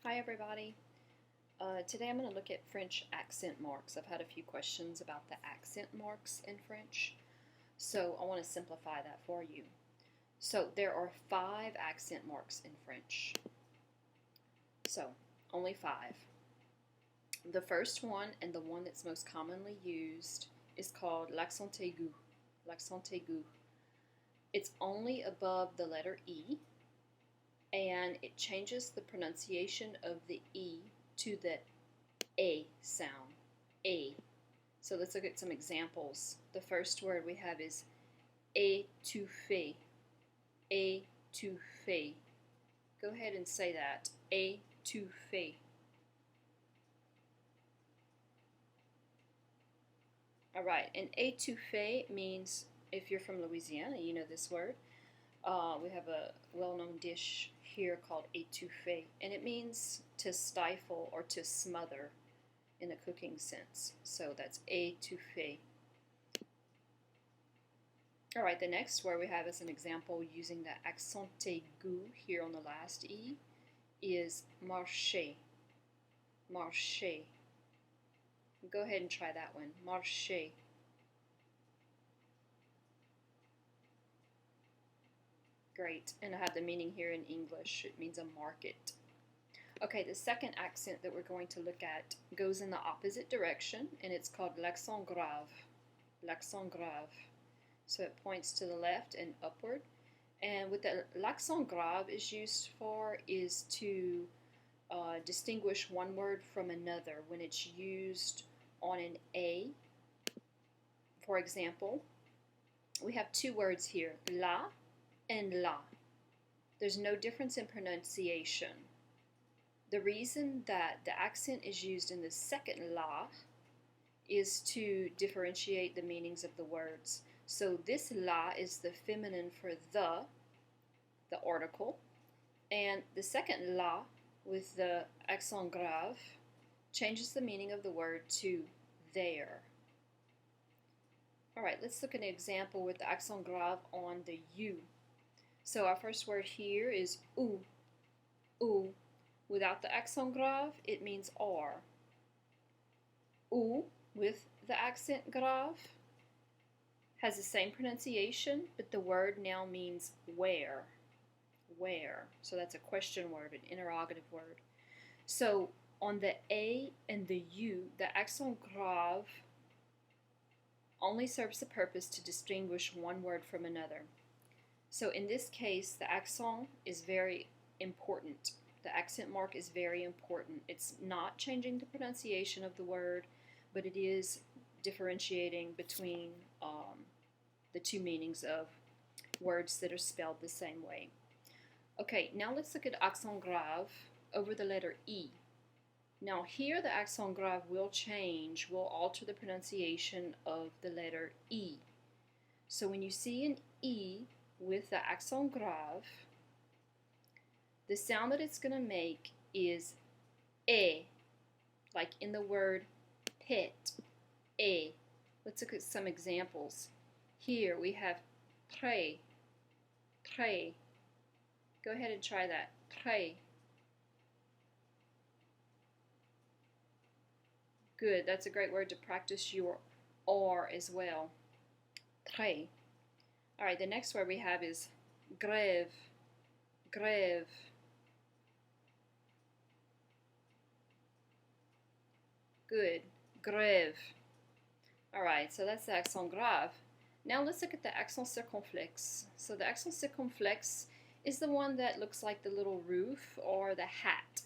Hi everybody. Today I'm going to look at French accent marks. I've had a few questions about the accent marks in French, so I want to simplify that for you. So there are 5 accent marks in French. So, only 5. The first one, and the one that's most commonly used, is called l'accent aigu. L'accent aigu. It's only above the letter E, and it changes the pronunciation of the E to the A sound. A. So let's look at some examples. The first word we have is étouffé. Étouffé. Go ahead and say that. Étouffé. Alright, and étouffé means, if you're from Louisiana, you know this word. We have a well-known dish here called étouffé, and it means to stifle or to smother in a cooking sense. So that's étouffé. Alright, the next word we have as an example using the accent aigu here on the last E is marcher. Marcher. Go ahead and try that one. Marcher. Great, and I have the meaning here in English. It means a market. Okay, the second accent that we're going to look at goes in the opposite direction, and it's called l'accent grave. L'accent grave. So it points to the left and upward. And what the l'accent grave is used for is to distinguish one word from another when it's used on an A. For example, we have 2 words here, la and la. There's no difference in pronunciation. The reason that the accent is used in the second la is to differentiate the meanings of the words. So this la is the feminine for the article, and the second la with the accent grave changes the meaning of the word to there. Alright, let's look at an example with the accent grave on the U. So our first word here is ou. Ou. Without the accent grave, it means are. Ou with the accent grave has the same pronunciation, but the word now means where. Where. So that's a question word, an interrogative word. So on the A and the U, the accent grave only serves the purpose to distinguish one word from another. So in this case, the accent is very important. The accent mark is very important. It's not changing the pronunciation of the word, but it is differentiating between the 2 meanings of words that are spelled the same way. Okay, now let's look at accent grave over the letter E. Now here the accent grave will change, will alter the pronunciation of the letter E. So when you see an E with the accent grave, the sound that it's going to make is E, like in the word pet, E. Let's look at some examples. Here we have très, très. Go ahead and try that, très. Good, that's a great word to practice your R as well. Très. Alright, the next word we have is grève, grève. Good, grève. Alright, so that's the accent grave. Now let's look at the accent circonflexe. So the accent circonflexe is the one that looks like the little roof or the hat.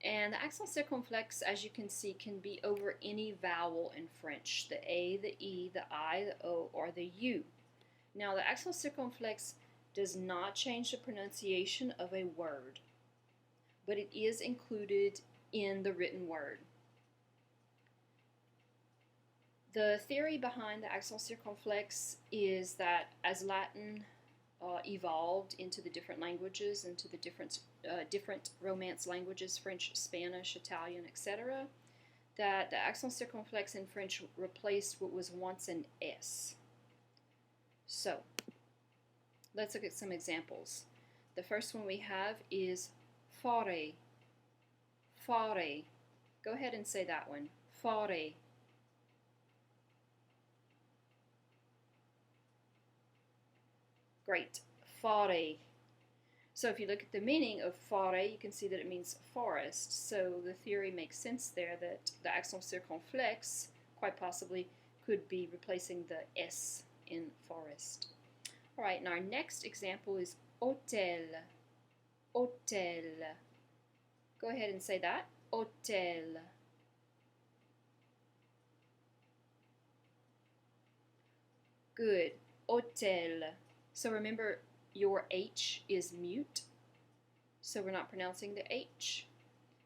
And the accent circonflexe, as you can see, can be over any vowel in French. The A, the E, the I, the O, or the U. Now the accent circonflexe does not change the pronunciation of a word, but it is included in the written word. The theory behind the accent circonflexe is that as Latin evolved into the different languages, into the different Romance languages, French, Spanish, Italian, etc., that the accent circonflexe in French replaced what was once an S. So, let's look at some examples. The first one we have is forêt. fare. Go ahead and say that one. Fare. Great. Fare. So if you look at the meaning of fare, you can see that it means forest. So the theory makes sense there that the accent circonflexe quite possibly could be replacing the S in forest. All right, and our next example is hôtel. Hôtel. Go ahead and say that. Hôtel. Good. Hôtel. So remember, your H is mute, so we're not pronouncing the H.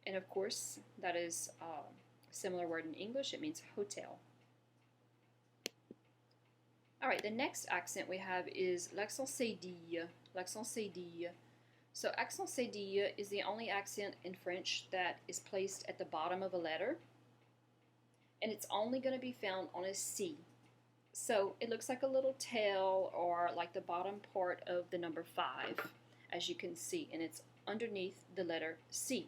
And of course, that is a similar word in English. It means hotel. All right, the next accent we have is l'accent cédille. L'accent cédille. So accent cédille is the only accent in French that is placed at the bottom of a letter, and it's only going to be found on a C. So it looks like a little tail or like the bottom part of the number 5, as you can see, and it's underneath the letter C.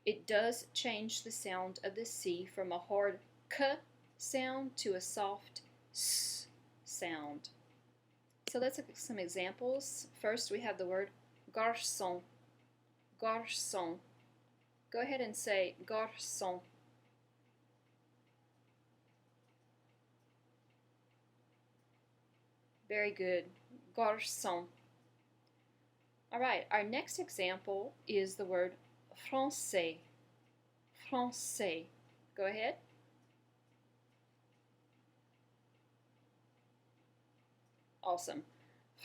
It does change the sound of the C from a hard K sound to a soft S sound. So let's look at some examples. First, we have the word garçon. Garçon. Go ahead and say garçon. Very good. Garçon. All right, our next example is the word français. Français. Go ahead. Awesome.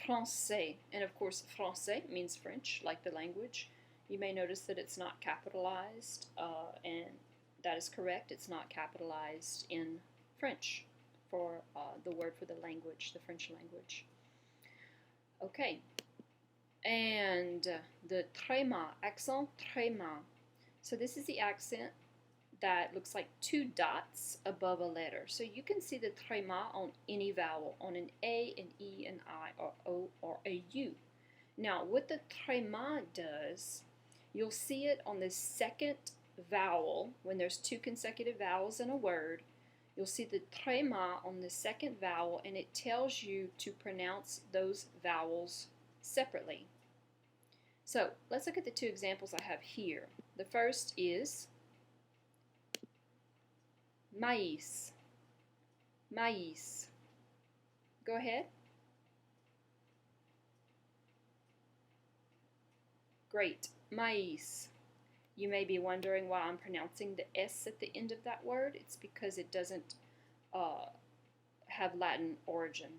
Français. And of course, français means French, like the language. You may notice that it's not capitalized, and that is correct. It's not capitalized in French for the word for the language, the French language. Okay. And the tréma, accent tréma. So this is the accent that looks like 2 dots above a letter. So you can see the tréma on any vowel, on an A, an E, an I, or O, or a U. Now, what the tréma does, you'll see it on the second vowel. When there's 2 consecutive vowels in a word, you'll see the tréma on the second vowel, and it tells you to pronounce those vowels separately. So let's look at the 2 examples I have here. The first is maïs. Maïs. Go ahead. Great. Maïs. You may be wondering why I'm pronouncing the S at the end of that word. It's because it doesn't have Latin origin.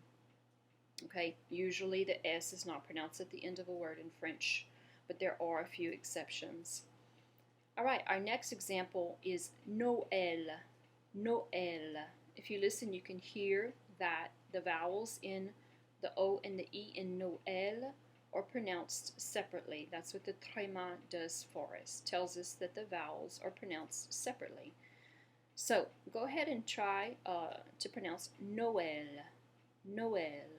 Okay, usually the S is not pronounced at the end of a word in French, but there are a few exceptions. All right, our next example is Noël. Noël. If you listen, you can hear that the vowels in the O and the E in Noël are pronounced separately. That's what the tréma does for us. Tells us that the vowels are pronounced separately. So go ahead and try to pronounce Noël. Noël.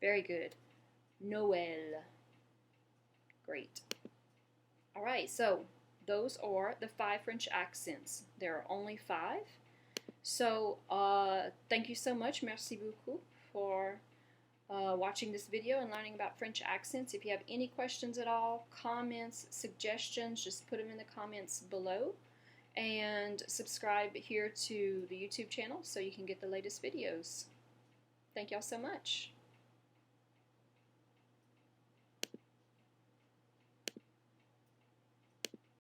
Very good. Noël. Great. All right, so those are the 5 French accents. There are only 5. So thank you so much, merci beaucoup, for watching this video and learning about French accents. If you have any questions at all, comments, suggestions, just put them in the comments below. And subscribe here to the YouTube channel so you can get the latest videos. Thank y'all so much.